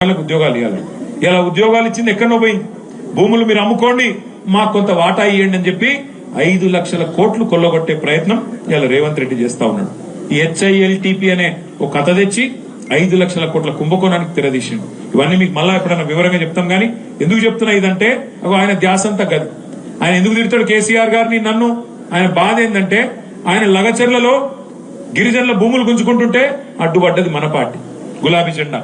ఉద్యోగాలు ఇవ్వాలి. ఇలా ఉద్యోగాలు ఇచ్చింది ఎక్కడో పోయింది. భూములు మీరు అమ్ముకోండి, మాకు కొంత వాటా ఇవ్వండి అని చెప్పి 5 లక్షల కోట్లు కొల్లగొట్టే ప్రయత్నం ఇలా రేవంత్ రెడ్డి చేస్తా ఉన్నాడు. ఈ HILTP అనే ఒక కథ తెచ్చి 5 లక్షల కోట్ల కుంభకోణానికి తెరదీసిండు. ఇవన్నీ మీకు మళ్ళా ఎప్పుడైనా వివరంగా చెప్తాం. కానీ ఎందుకు చెప్తున్నా ఇదంటే ఆయన ధ్యాస అంతా గది. ఆయన ఎందుకు తిడతాడు కేసీఆర్ గారిని, నన్ను? ఆయన బాధ ఏంటంటే ఆయన లగచర్లలో గిరిజనుల భూములు గుంజుకుంటుంటే అడ్డుపడ్డది మన పార్టీ గులాబీ జెండా.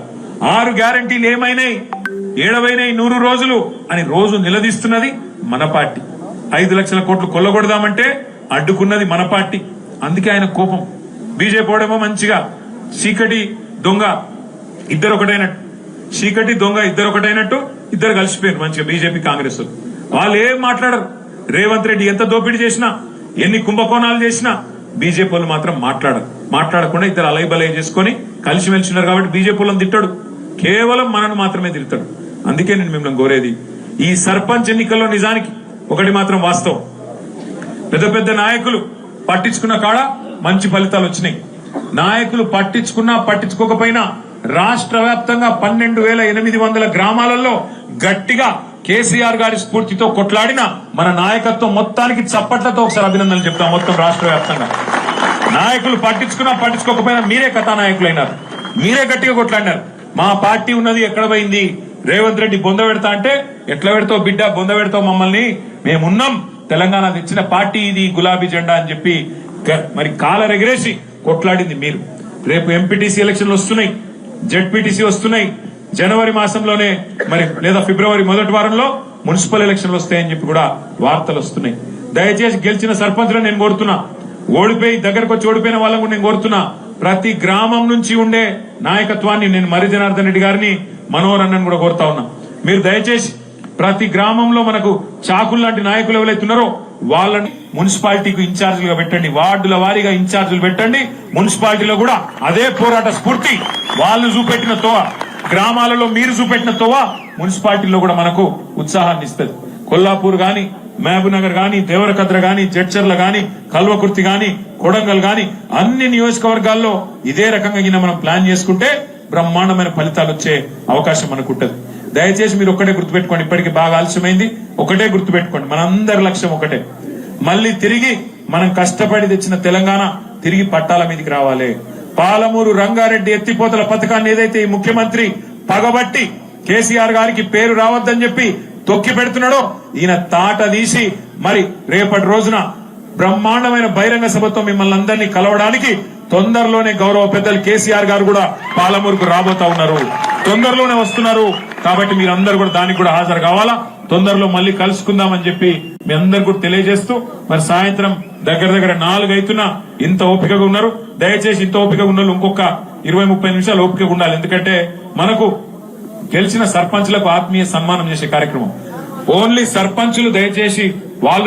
6 గ్యారంటీలు ఏమైనాయి, 100 రోజులు అని రోజు నిలదీస్తున్నది మన పార్టీ. 5 లక్షల కోట్లు కొల్లగొడదామంటే అడ్డుకున్నది మన పార్టీ. అందుకే ఆయన కోపం. బీజేపీ వాడేమో మంచిగా చీకటి దొంగ ఇద్దరు ఒకటైనట్టు, చీకటి దొంగ ఇద్దరు ఒకటైనట్టు ఇద్దరు కలిసిపోయారు మంచిగా బీజేపీ కాంగ్రెస్ వాళ్ళు ఏం మాట్లాడరు. రేవంత్ రెడ్డి ఎంత దోపిడీ చేసినా, ఎన్ని కుంభకోణాలు చేసినా బీజేపీ వాళ్ళు మాత్రం మాట్లాడకుండా ఇద్దరు అలైబలై చేసుకుని కలిసిమెలిసి ఉన్నారు. కాబట్టి బీజేపీ వాళ్ళని తిట్టాడు, కేవలం మనను మాత్రమే తిడతాడు. అందుకే నేను మిమ్మల్ని కోరేది, ఈ సర్పంచ్ ఎన్నికల్లో నిజానికి ఒకటి మాత్రం వాస్తవం, పెద్ద పెద్ద నాయకులు పట్టించుకున్న కాడ మంచి ఫలితాలు వచ్చినాయి. నాయకులు పట్టించుకున్నా పట్టించుకోకపోయినా రాష్ట్ర వ్యాప్తంగా 12,800 గ్రామాలలో గట్టిగా కేసీఆర్ గారి స్ఫూర్తితో కొట్లాడిన మన నాయకత్వం మొత్తానికి చప్పట్లతో ఒకసారి అభినందనలు చెప్తాం. మొత్తం రాష్ట్ర వ్యాప్తంగా నాయకులు పట్టించుకున్నా పట్టించుకోకపోయినా మీరే కథానాయకులైనారు, మీరే గట్టిగా కొట్లాడినారు. మా పార్టీ ఉన్నది ఎక్కడ పోయింది, రేవంత్ రెడ్డి బొంద పెడతా అంటే ఎట్లా పెడతావు బిడ్డ, బొంద పెడతావు మమ్మల్ని, మేమున్నాం, తెలంగాణ తెచ్చిన పార్టీ ఇది గులాబీ జెండా అని చెప్పి మరి కాలరెగరేసి కొట్లాడింది మీరు. రేపు ఎంపీటీసీ ఎలక్షన్లు వస్తున్నాయి, జెడ్పీటీసీ వస్తున్నాయి, జనవరి మాసంలోనే మరి లేదా ఫిబ్రవరి మొదటి వారంలో మున్సిపల్ ఎలక్షన్లు వస్తాయని చెప్పి కూడా వార్తలు వస్తున్నాయి. దయచేసి గెలిచిన సర్పంచ్లను నేను కోరుతున్నా, ఓడిపోయి దగ్గరకు వచ్చి ఓడిపోయిన వాళ్ళని కూడా నేను కోరుతున్నా, ప్రతి గ్రామం నుంచి ఉండే నాయకత్వాన్ని నేను మరి జనార్దన్ రెడ్డి గారిని, మనోహర్ అన్నని కూడా కోరుతా ఉన్నా. మీరు దయచేసి ప్రతి గ్రామంలో మనకు చాకులు లాంటి నాయకులు ఎవరైతే ఉన్నారో వాళ్ళని మున్సిపాలిటీకి ఇన్ఛార్జీలుగా పెట్టండి, వార్డుల వారీగా ఇన్ఛార్జీలు పెట్టండి. మున్సిపాలిటీలో కూడా అదే పోరాట స్ఫూర్తి వాళ్ళు చూపెట్టిన తోవ, గ్రామాలలో మీరు చూపెట్టిన తోవ మున్సిపాలిటీలో కూడా మనకు ఉత్సాహాన్ని ఇస్తుంది. కొల్లాపూర్ గాని, మహబూబ్ నగర్ గాని, దేవరకద్ర గాని, జడ్చర్ల గాని, కల్వకుర్తి గాని, కొడంగల్ గాని అన్ని నియోజకవర్గాల్లో ఇదే రకంగా మనం ప్లాన్ చేసుకుంటే బ్రహ్మాండమైన ఫలితాలు వచ్చే అవకాశం మనకు ఉంటుంది. దయచేసి మీరు ఒక్కటే గుర్తుపెట్టుకోండి, ఇప్పటికీ బాగా ఆలస్యమైంది, ఒకటే గుర్తుపెట్టుకోండి, మనందరి లక్ష్యం ఒకటే, మళ్ళీ తిరిగి మనం కష్టపడి తెచ్చిన తెలంగాణ తిరిగి పట్టాల మీదకి రావాలి. పాలమూరు రంగారెడ్డి ఎత్తిపోతల పథకాన్ని ఏదైతే ఈ ముఖ్యమంత్రి పగబట్టి కేసీఆర్ గారికి పేరు రావద్దని చెప్పి తొక్కి పెడుతున్నాడో ఈయన తాట తీసి మరి రేపటి రోజున బ్రహ్మాండమైన బహిరంగ సభతో మిమ్మల్ని అందరినీ కలవడానికి తొందరలోనే గౌరవ పెద్దలు కేసీఆర్ గారు కూడా పాలమూరుకు రాబోతా ఉన్నారు, తొందరలోనే వస్తున్నారు. కాబట్టి మీరందరూ కూడా దానికి కూడా హాజరు కావాలా. తొందరలో మళ్ళీ కలుసుకుందామని చెప్పి మీ అందరు కూడా తెలియజేస్తూ మరి సాయంత్రం దగ్గర 4 అవుతున్నా ఇంత ఓపికగా ఉన్నారు. దయచేసి ఇంత ఓపికగా ఉన్న ఇంకొక 20-30 నిమిషాలు ఓపికగా ఉండాలి. ఎందుకంటే మనకు గెలిచిన సర్పంచులకు ఆత్మీయ సన్మానం చేసే కార్యక్రమం. ఓన్లీ సర్పంచులు దయచేసి వాళ్ళు